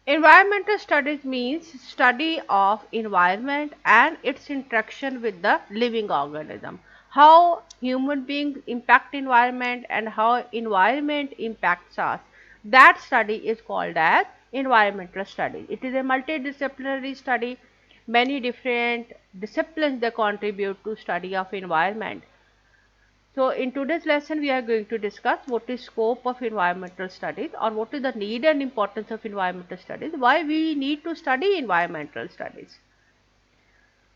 Environmental studies means study of environment and its interaction with the living organism. How human beings impact environment and how environment impacts us. That study is called as environmental study. It is a multidisciplinary study. Many different disciplines they contribute to study of environment. So in today's lesson, we are going to discuss what is scope of environmental studies or what is the need and importance of environmental studies, why we need to study environmental studies.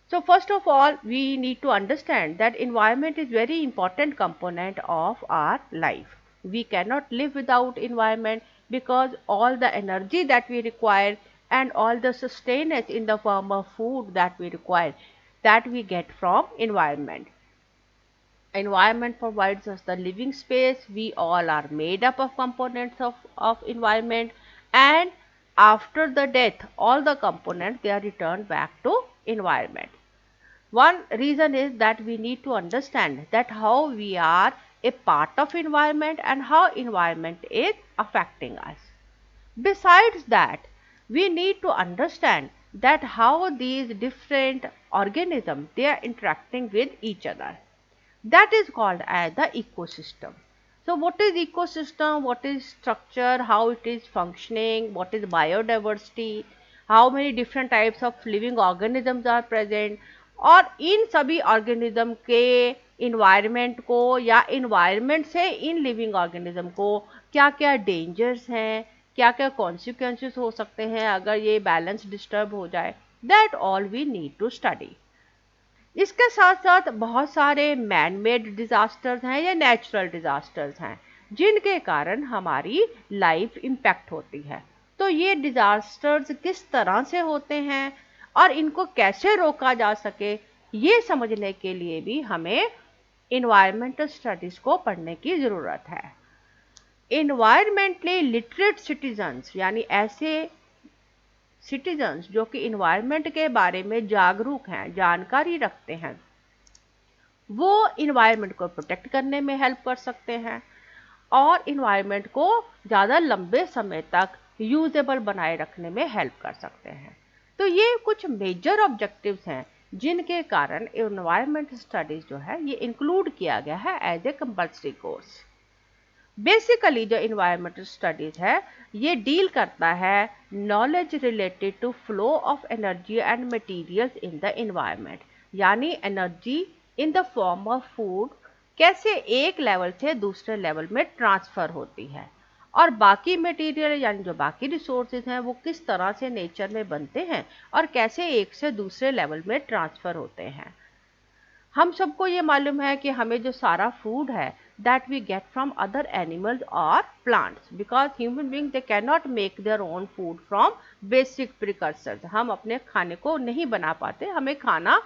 So first of all, we need to understand that environment is very important component of our life. We cannot live without environment because all the energy that we require and all the sustenance in the form of food that we require, that we get from environment. Environment provides us the living space. We all are made up of components of environment, and after the death all the components they are returned back to environment. One reason is that we need to understand that how we are a part of environment and how environment is affecting us. Besides that, we need to understand that how these different organisms they are interacting with each other. That is called as the ecosystem. So what is ecosystem, what is structure, how it is functioning, what is biodiversity, how many different types of living organisms are present, और इन सभी organism के environment को या environment से in living organism को क्या क्या dangers हैं, क्या क्या कॉन्सिक्वेंसेस हो सकते हैं अगर ये बैलेंस डिस्टर्ब हो जाए, that all we need to study. इसके साथ साथ बहुत सारे मैन मेड डिजास्टर्स हैं या नेचुरल डिजास्टर्स हैं जिनके कारण हमारी लाइफ इम्पैक्ट होती है. तो ये डिजास्टर्स किस तरह से होते हैं और इनको कैसे रोका जा सके, ये समझने के लिए भी हमें इन्वायरमेंटल स्टडीज को पढ़ने की ज़रूरत है. इन्वायरमेंटली लिटरेट सिटीजन्स यानी ऐसे सिटीजन्स जो कि इन्वायरमेंट के बारे में जागरूक हैं, जानकारी रखते हैं, वो इन्वायरमेंट को प्रोटेक्ट करने में हेल्प कर सकते हैं और इन्वायरमेंट को ज़्यादा लंबे समय तक यूजेबल बनाए रखने में हेल्प कर सकते हैं. तो ये कुछ मेजर ऑब्जेक्टिव्स हैं जिनके कारण इन्वायरमेंट स्टडीज जो है ये इंक्लूड किया गया है as a compulsory course. Basically जो इन्वायरमेंटल स्टडीज है ये डील करता है knowledge related to flow of energy and materials in the environment, यानी energy in the form of food कैसे एक लेवल से दूसरे लेवल में ट्रांसफ़र होती है और बाकी मटेरियल यानी जो बाकी रिसोर्सेज हैं वो किस तरह से नेचर में बनते हैं और कैसे एक से दूसरे लेवल में ट्रांसफ़र होते हैं. हम सबको ये मालूम है कि हमें जो सारा फूड है that we get from other animals or plants, because human beings they cannot make their own food from basic precursors. हम अपने खाने को नहीं बना पाते, हमें खाना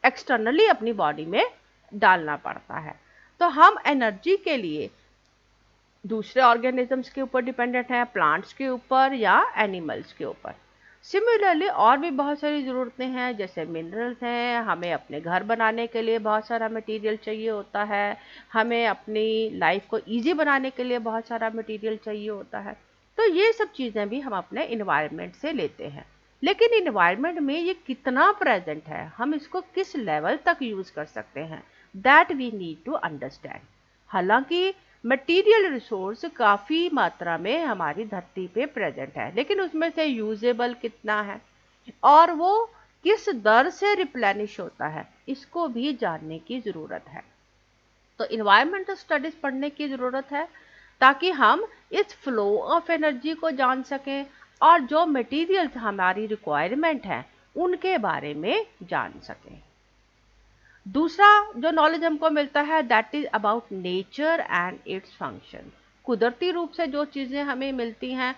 एक्सटर्नली अपनी बॉडी में डालना पड़ता है. तो हम एनर्जी के लिए दूसरे ऑर्गेनिजम्स के ऊपर डिपेंडेंट हैं, प्लांट्स के ऊपर या एनिमल्स के ऊपर. सिमिलरली और भी बहुत सारी ज़रूरतें हैं जैसे मिनरल्स हैं, हमें अपने घर बनाने के लिए बहुत सारा मटेरियल चाहिए होता है, हमें अपनी लाइफ को इजी बनाने के लिए बहुत सारा मटेरियल चाहिए होता है. तो ये सब चीज़ें भी हम अपने इन्वायरमेंट से लेते हैं. लेकिन इन्वायरमेंट में ये कितना प्रेजेंट है, हम इसको किस लेवल तक यूज़ कर सकते हैं, that we need to understand. हालांकि मटेरियल रिसोर्स काफ़ी मात्रा में हमारी धरती पे प्रेजेंट है, लेकिन उसमें से यूजेबल कितना है और वो किस दर से रिप्लेनिश होता है, इसको भी जानने की ज़रूरत है. तो इन्वायरमेंटल स्टडीज़ पढ़ने की ज़रूरत है ताकि हम इस फ्लो ऑफ एनर्जी को जान सकें और जो मटेरियल्स हमारी रिक्वायरमेंट है उनके बारे में जान सकें. दूसरा जो नॉलेज हमको मिलता है that is about nature and its function. कुदरती रूप से जो चीज़ें हमें मिलती हैं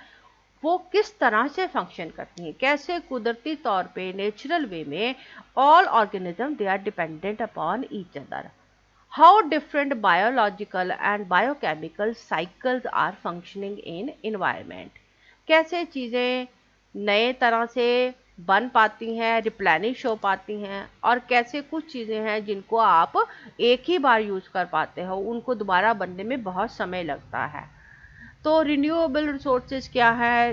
वो किस तरह से फंक्शन करती हैं, कैसे कुदरती तौर पे नेचुरल वे में all organism they are dependent upon each other. How different biological and biochemical cycles are functioning in environment. कैसे चीज़ें नए तरह से बन पाती हैं, रिप्लेनिश हो पाती हैं और कैसे कुछ चीज़ें हैं जिनको आप एक ही बार यूज़ कर पाते हो, उनको दोबारा बनने में बहुत समय लगता है. तो रिन्यूएबल रिसोर्सेज क्या है,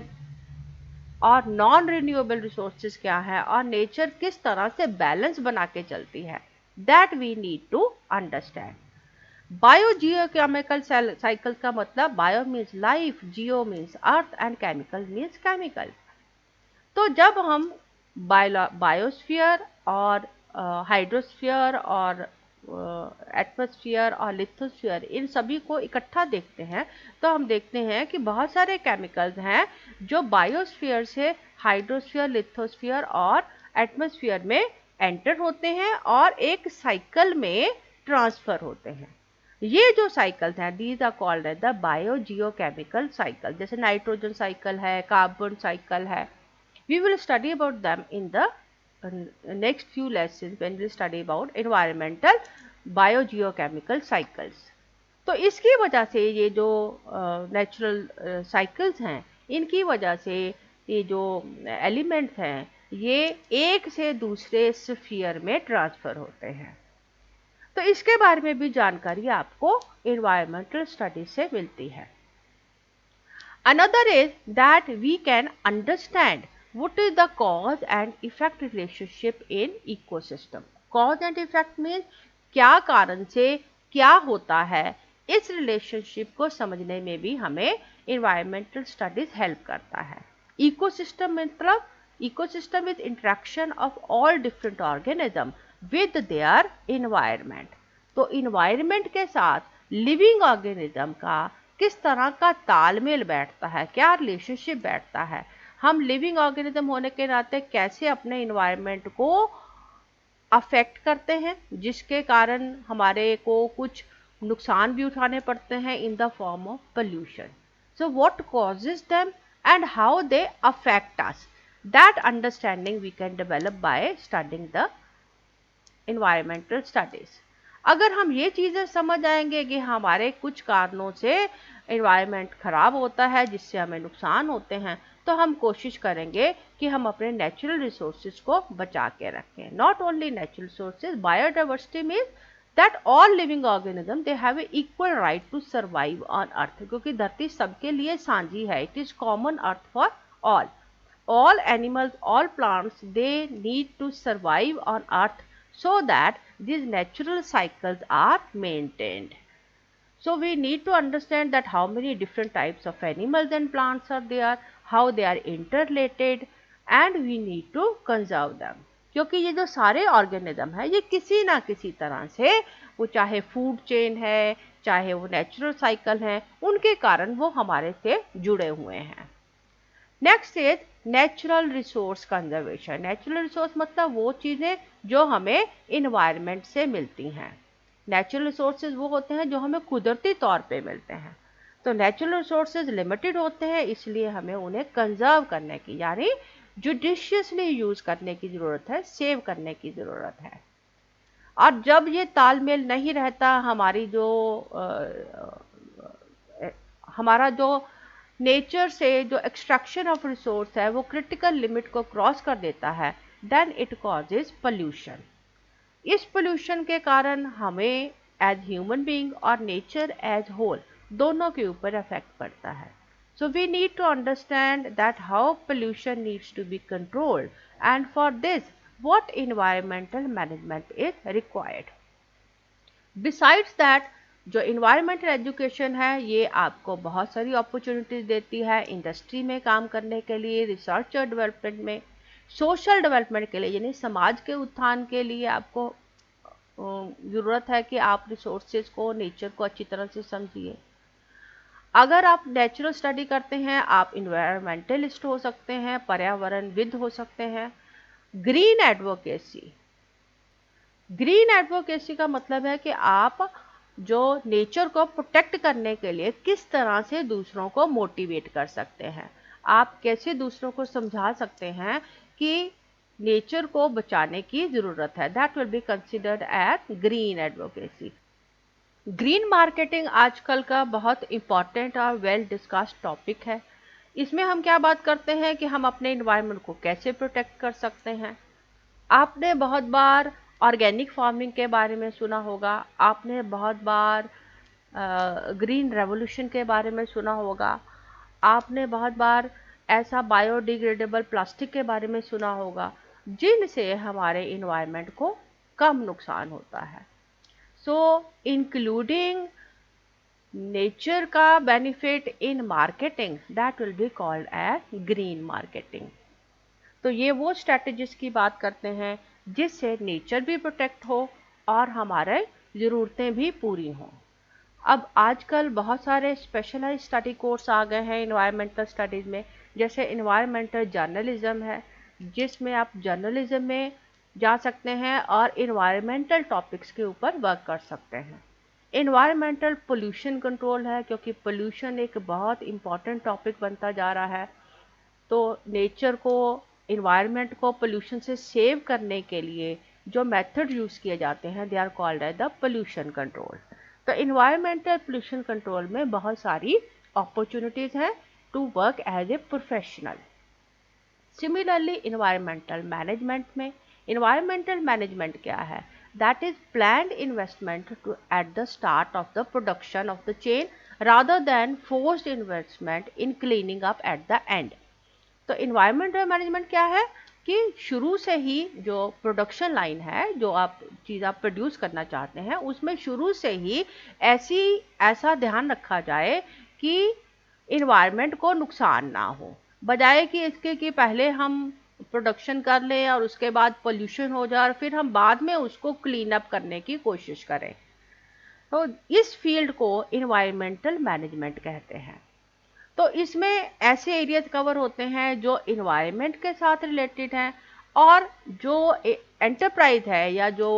और नॉन रिन्यूएबल रिसोर्सेज क्या है और नेचर किस तरह से बैलेंस बना के चलती है, that we need to understand. Biogeochemical cycle का मतलब bio means life, geo means earth and chemical means chemical. तो जब हम बायोस्फीयर और हाइड्रोस्फीयर और एटमॉस्फेयर और लिथोस्फीयर इन सभी को इकट्ठा देखते हैं तो हम देखते हैं कि बहुत सारे केमिकल्स हैं जो बायोस्फीयर से हाइड्रोस्फीयर, लिथोस्फीयर और एटमॉस्फेयर में एंटर होते हैं और एक साइकिल में ट्रांसफर होते हैं। ये जो साइकिल्स हैं these are called as the biogeochemical cycle. जैसे नाइट्रोजन साइकिल है, कार्बन साइकिल है। We will study about them in the next few lessons when we study about environmental biogeochemical cycles. तो इसकी वजह से ये जो नेचुरल साइकिल्स हैं इनकी वजह से ये जो एलिमेंट्स हैं ये एक से दूसरे स्फीयर में ट्रांसफर होते हैं। तो इसके बारे में भी जानकारी आपको environmental studies से मिलती है। Another is that we can understand what is the cause and effect relationship in ecosystem. Cause and effect means क्या कारण से क्या होता है, इस रिलेशनशिप को समझने में भी हमें environmental studies help करता है। Ecosystem मतलब ecosystem is interaction of all different organism with their environment. तो environment के साथ living organism का किस तरह का तालमेल बैठता है, क्या रिलेशनशिप बैठता है, हम लिविंग ऑर्गेनिज्म होने के नाते कैसे अपने इन्वायरमेंट को अफेक्ट करते हैं जिसके कारण हमारे को कुछ नुकसान भी उठाने पड़ते हैं in the form of pollution. So what causes them and how they affect us, that understanding we can develop by studying the environmental studies. अगर हम ये चीज़ें समझ आएंगे कि हमारे कुछ कारणों से एनवायरनमेंट खराब होता है जिससे हमें नुकसान होते हैं तो हम कोशिश करेंगे कि हम अपने नेचुरल रिसोर्सेज को बचा के रखें। Not only natural resources, biodiversity means that all living organism they have equal right to survive on earth, क्योंकि धरती सबके लिए साझी है। It is common earth for all animals, all plants, they need to survive on earth so that these natural cycles are maintained. So we need to understand that how many different types of animals and plants are there, how they are interrelated, and we need to conserve them. क्योंकि ये जो सारे organism है ये किसी ना किसी तरह से, वो चाहे फूड चेन है चाहे वो नेचुरल साइकिल है, उनके कारण वो हमारे से जुड़े हुए हैं। Next is natural resource conservation. Natural resource मतलब वो चीज़ें जो हमें इन्वायरमेंट से मिलती हैं। नेचुरल रिसोर्सेज वो होते हैं जो हमें कुदरती तौर पे मिलते हैं। तो नेचुरल रिसोर्सेज लिमिटेड होते हैं, इसलिए हमें उन्हें कंजर्व करने की यानी जुडिशियसली यूज़ करने की ज़रूरत है, सेव करने की ज़रूरत है। और जब ये तालमेल नहीं रहता, हमारा जो नेचर से जो एक्सट्रैक्शन ऑफ रिसोर्स है वो क्रिटिकल लिमिट को क्रॉस कर देता है, देन इट कॉजेज पोल्यूशन। इस पोल्यूशन के कारण हमें एज ह्यूमन बीइंग और नेचर एज होल दोनों के ऊपर इफेक्ट पड़ता है। So we need to understand that how pollution needs to be controlled and for this what environmental management is required. Besides that जो इन्वायरमेंटल एजुकेशन है ये आपको बहुत सारी अपॉर्चुनिटीज़ देती है इंडस्ट्री में काम करने के लिए, रिसर्च और डेवलपमेंट में, सोशल डेवलपमेंट के लिए यानी समाज के उत्थान के लिए आपको ज़रूरत है कि आप रिसोर्सेज को, नेचर को अच्छी तरह से समझिए। अगर आप नेचुरल स्टडी करते हैं आप इन्वायरमेंटलिस्ट हो सकते हैं, पर्यावरणविद हो सकते हैं। ग्रीन एडवोकेसी, ग्रीन एडवोकेसी का मतलब है कि आप जो नेचर को प्रोटेक्ट करने के लिए किस तरह से दूसरों को मोटिवेट कर सकते हैं, आप कैसे दूसरों को समझा सकते हैं कि नेचर को बचाने की ज़रूरत है, that will be considered as green advocacy. Green marketing आजकल का बहुत इम्पॉर्टेंट और वेल डिस्कस्ड टॉपिक है। इसमें हम क्या बात करते हैं कि हम अपने इन्वायरमेंट को कैसे प्रोटेक्ट कर सकते हैं। आपने बहुत बार ऑर्गेनिक फार्मिंग के बारे में सुना होगा, आपने बहुत बार ग्रीन रेवोल्यूशन के बारे में सुना होगा, आपने बहुत बार ऐसा बायोडिग्रेडेबल प्लास्टिक के बारे में सुना होगा जिनसे हमारे इन्वायरमेंट को कम नुकसान होता है। सो इंक्लूडिंग नेचर का benefit in marketing that will be called as green marketing. तो ये वो स्ट्रैटेजीज की बात करते हैं जिससे नेचर भी प्रोटेक्ट हो और हमारे ज़रूरतें भी पूरी हों। अब आजकल बहुत सारे स्पेशलाइज स्टडी कोर्स आ गए हैं इन्वायरमेंटल स्टडीज़ में, जैसे इन्वायरमेंटल जर्नलिज्म है जिसमें आप जर्नलिज्म में जा सकते हैं और इन्वायरमेंटल टॉपिक्स के ऊपर वर्क कर सकते हैं। इन्वायरमेंटल पोल्यूशन कंट्रोल है क्योंकि पोल्यूशन एक बहुत इम्पॉर्टेंट टॉपिक बनता जा रहा है। तो नेचर को, इन्वायरमेंट को पोल्यूशन से सेव करने के लिए जो मेथड यूज़ किए जाते हैं they are called as the pollution control. तो इन्वायरमेंटल पोल्यूशन कंट्रोल में बहुत सारी अपॉर्चुनिटीज़ हैं to work as a professional. Similarly environmental management में, इन्वायरमेंटल मैनेजमेंट क्या है? That is planned investment to at the start of the production of the chain rather than forced investment in cleaning up at the end. तो environmental management क्या है कि शुरू से ही जो प्रोडक्शन लाइन है, जो आप चीज़ आप प्रोड्यूस करना चाहते हैं, उसमें शुरू से ही ऐसा ध्यान रखा जाए कि इन्वायरमेंट को नुकसान ना हो, बजाय कि इसके कि पहले हम प्रोडक्शन कर लें और उसके बाद पोल्यूशन हो जाए और फिर हम बाद में उसको क्लीन अप करने की कोशिश करें। तो इस फील्ड को इन्वायरमेंटल मैनेजमेंट कहते हैं। तो इसमें ऐसे एरियाज कवर होते हैं जो इन्वायरमेंट के साथ रिलेटेड हैं और जो एंटरप्राइज है या जो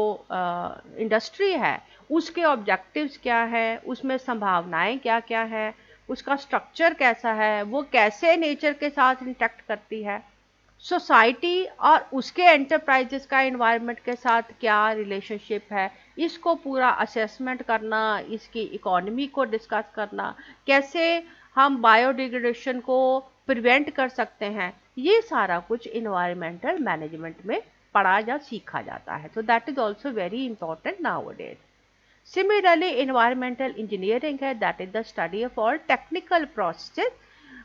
इंडस्ट्री है उसके ऑब्जेक्टिव्स क्या है, उसमें संभावनाएं क्या क्या है, उसका स्ट्रक्चर कैसा है, वो कैसे नेचर के साथ इंटरेक्ट करती है, सोसाइटी और उसके एंटरप्राइजेस का इन्वायरमेंट के साथ क्या रिलेशनशिप है, इसको पूरा असेसमेंट करना, इसकी इकोनॉमी को डिस्कस करना, कैसे हम बायोडिग्रेडेशन को प्रिवेंट कर सकते हैं, ये सारा कुछ इन्वायरमेंटल मैनेजमेंट में पढ़ा या सीखा जाता है। तो that is also very important nowadays. Similarly environmental engineering है, that is the study of all technical processes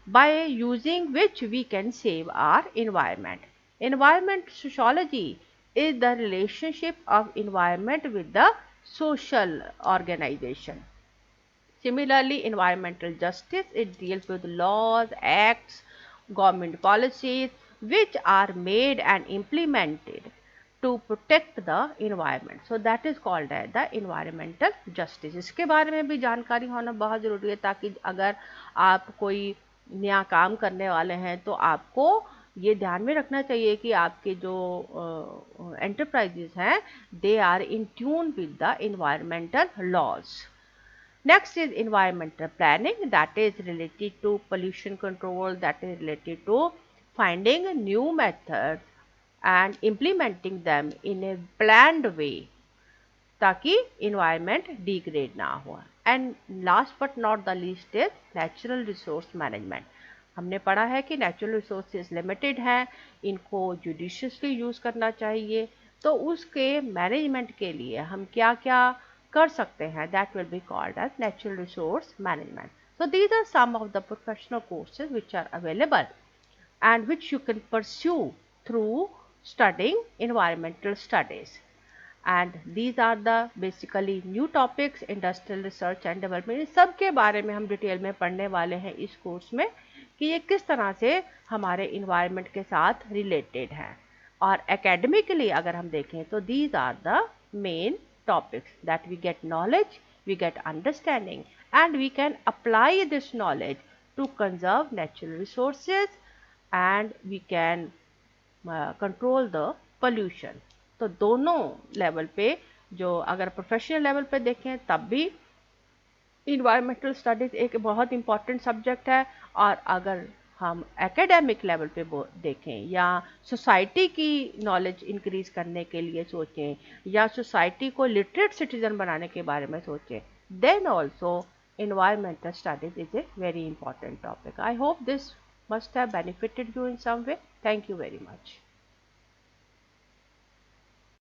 by using which we can save our environment. Environment sociology is the relationship of environment with the social organization. Similarly, environmental justice, it deals with laws, acts, government policies which are made and implemented to protect the environment. So that is called as the environmental justice. इसके बारे में भी जानकारी होना बहुत ज़रूरी है ताकि अगर आप कोई नया काम करने वाले हैं तो आपको ये ध्यान में रखना चाहिए कि आपके जो एंटरप्राइजेस हैं they are in tune with the environmental laws. Next is environmental planning, that is related to pollution control, that is related to finding new methods and implementing them in a planned way ताकि environment degrade ना हो। And last but not the least is natural resource management. हमने पढ़ा है कि natural resources limited हैं, इनको judiciously use करना चाहिए। तो उसके management के लिए हम क्या क्या कर सकते हैं, that will be called as natural resource management. So these are some of the professional courses which are available and which you can pursue through studying environmental studies. And these are the basically new topics, industrial research and development. इस सब के बारे में हम detail में पढ़ने वाले हैं इस कोर्स में कि ये किस तरह से हमारे इन्वायरमेंट के साथ रिलेटेड है। और एकेडमिकली अगर हम देखें तो these are the main topics that we get knowledge, we get understanding, and we can apply this knowledge to conserve natural resources and we can control the pollution. तो दोनों लेवल पे, जो अगर प्रोफेशनल लेवल पे देखें तब भी environmental studies एक बहुत इम्पॉर्टेंट सब्जेक्ट है, और अगर हम एकेडमिक लेवल पे देखें या सोसाइटी की नॉलेज इंक्रीज करने के लिए सोचें या सोसाइटी को लिटरेट सिटीजन बनाने के बारे में सोचें, then also environmental studies is a very important topic. I hope this must have benefited you in some way. Thank you very much.